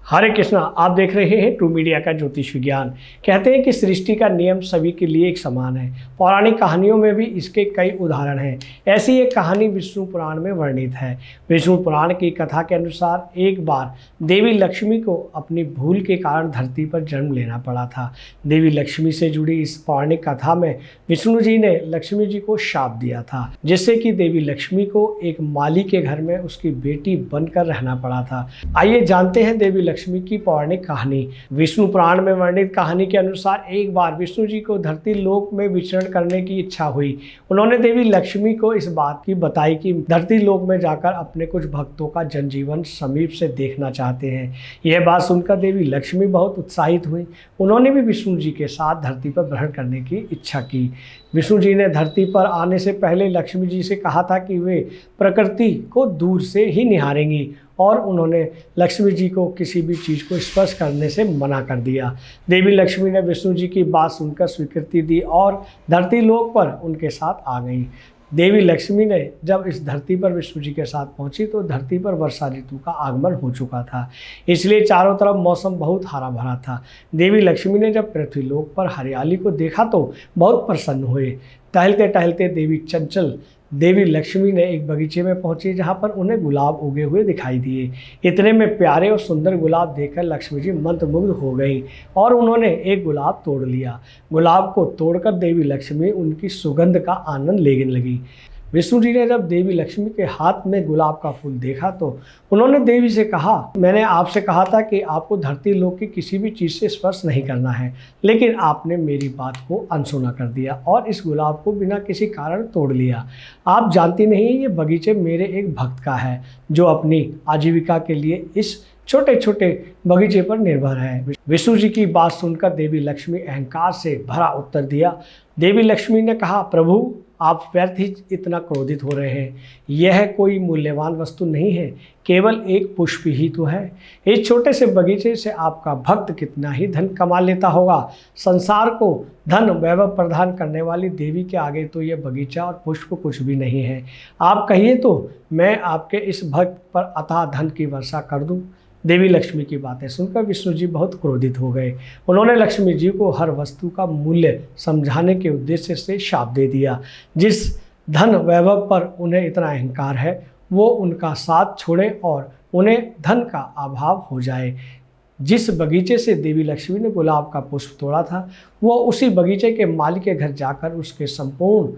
हरे कृष्णा। आप देख रहे हैं ट्रू मीडिया का ज्योतिष विज्ञान। कहते हैं कि सृष्टि का नियम सभी के लिए एक समान है। पौराणिक कहानियों में भी इसके कई उदाहरण हैं। ऐसी एक कहानी विष्णु पुराण में वर्णित है। विष्णु पुराण की कथा के अनुसार एक बार देवी लक्ष्मी को अपनी भूल के कारण धरती पर जन्म लेना पड़ा था। देवी लक्ष्मी से जुड़ी इस पौराणिक कथा में विष्णु जी ने लक्ष्मी जी को शाप दिया था, जिससे कि देवी लक्ष्मी को एक माली के घर में उसकी बेटी बनकर रहना पड़ा था। आइए जानते हैं देवी लक्ष्मी की पौराणिक कहानी। विष्णु पुराण में वर्णित कहानी के अनुसार एक बार विष्णु जी को धरती लोक में विचरण करने की इच्छा हुई। उन्होंने देवी लक्ष्मी को इस बात की बताई कि धरती लोक में जाकर अपने कुछ भक्तों का जनजीवन समीप से देखना चाहते हैं। यह बात सुनकर देवी लक्ष्मी बहुत उत्साहित हुई। उन्होंने भी विष्णु जी के साथ धरती पर ग्रहण करने की इच्छा की। विष्णु जी ने धरती पर आने से पहले लक्ष्मी जी से कहा था कि वे प्रकृति को दूर से ही निहारेंगी, और उन्होंने लक्ष्मी जी को किसी भी चीज़ को स्पर्श करने से मना कर दिया। देवी लक्ष्मी ने विष्णु जी की बात सुनकर स्वीकृति दी और धरती लोक पर उनके साथ आ गई। देवी लक्ष्मी ने जब इस धरती पर विष्णु जी के साथ पहुंची तो धरती पर वर्षा ऋतु का आगमन हो चुका था, इसलिए चारों तरफ मौसम बहुत हरा भरा था। देवी लक्ष्मी ने जब पृथ्वी लोक पर हरियाली को देखा तो बहुत प्रसन्न हुए। टहलते टहलते देवी लक्ष्मी ने एक बगीचे में पहुंची, जहां पर उन्हें गुलाब उगे हुए दिखाई दिए। इतने में प्यारे और सुंदर गुलाब देखकर लक्ष्मी जी मंत्रमुग्ध हो गई और उन्होंने एक गुलाब तोड़ लिया। गुलाब को तोड़कर देवी लक्ष्मी उनकी सुगंध का आनंद लेने लगी। विष्णु जी ने जब देवी लक्ष्मी के हाथ में गुलाब का फूल देखा तो उन्होंने देवी से कहा, मैंने आपसे कहा था कि आपको धरती लोक की किसी भी चीज़ से स्पर्श नहीं करना है, लेकिन आपने मेरी बात को अनसुना कर दिया और इस गुलाब को बिना किसी कारण तोड़ लिया। आप जानती नहीं, ये बगीचे मेरे एक भक्त का है जो अपनी आजीविका के लिए इस छोटे छोटे बगीचे पर निर्भर है। विष्णु जी की बात सुनकर देवी लक्ष्मी अहंकार से भरा उत्तर दिया। देवी लक्ष्मी ने कहा, प्रभु आप व्यर्थ ही इतना क्रोधित हो रहे हैं। यह कोई मूल्यवान वस्तु नहीं है, केवल एक पुष्प ही तो है। इस छोटे से बगीचे से आपका भक्त कितना ही धन कमा लेता होगा। संसार को धन वैभव प्रदान करने वाली देवी के आगे तो यह बगीचा और पुष्प कुछ भी नहीं है। आप कहिए तो मैं आपके इस भक्त पर अथाह धन की वर्षा कर दूं। देवी लक्ष्मी की बातें सुनकर विष्णु जी बहुत क्रोधित हो गए। उन्होंने लक्ष्मी जी को हर वस्तु का मूल्य समझाने के उद्देश्य से शाप दे दिया। जिस धन वैभव पर उन्हें इतना अहंकार है वो उनका साथ छोड़े और उन्हें धन का अभाव हो जाए। जिस बगीचे से देवी लक्ष्मी ने गुलाब का पुष्प तोड़ा था वो उसी बगीचे के माली के घर जाकर उसके संपूर्ण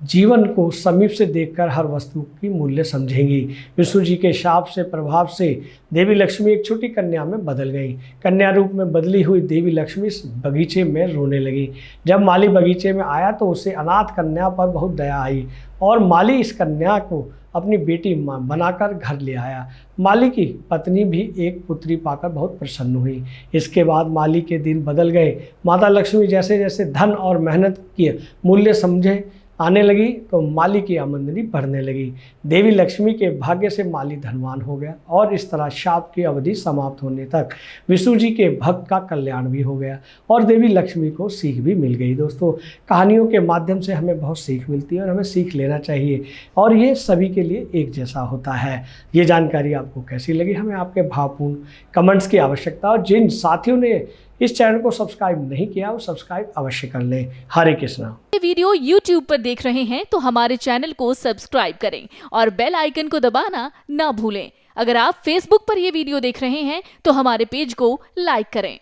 जीवन को समीप से देखकर हर वस्तु की मूल्य समझेंगी। विष्णु जी के शाप से प्रभाव से देवी लक्ष्मी एक छोटी कन्या में बदल गई। कन्या रूप में बदली हुई देवी लक्ष्मी इस बगीचे में रोने लगी। जब माली बगीचे में आया तो उसे अनाथ कन्या पर बहुत दया आई और माली इस कन्या को अपनी बेटी बनाकर घर ले आया। माली की पत्नी भी एक पुत्री पाकर बहुत प्रसन्न हुई। इसके बाद माली के दिन बदल गए। माता लक्ष्मी जैसे जैसे धन और मेहनत की मूल्य समझे आने लगी तो माली की आमदनी बढ़ने लगी। देवी लक्ष्मी के भाग्य से माली धनवान हो गया और इस तरह शाप की अवधि समाप्त होने तक विष्णु जी के भक्त का कल्याण भी हो गया और देवी लक्ष्मी को सीख भी मिल गई। दोस्तों, कहानियों के माध्यम से हमें बहुत सीख मिलती है और हमें सीख लेना चाहिए और ये सभी के लिए एक जैसा होता है। ये जानकारी आपको कैसी लगी, हमें आपके भावपूर्ण कमेंट्स की आवश्यकता। और जिन साथियों ने इस चैनल को सब्सक्राइब नहीं किया वो सब्सक्राइब अवश्य कर लें। हरे कृष्णा। ये वीडियो YouTube पर देख रहे हैं तो हमारे चैनल को सब्सक्राइब करें और बेल आइकन को दबाना ना भूलें। अगर आप Facebook पर ये वीडियो देख रहे हैं तो हमारे पेज को लाइक करें।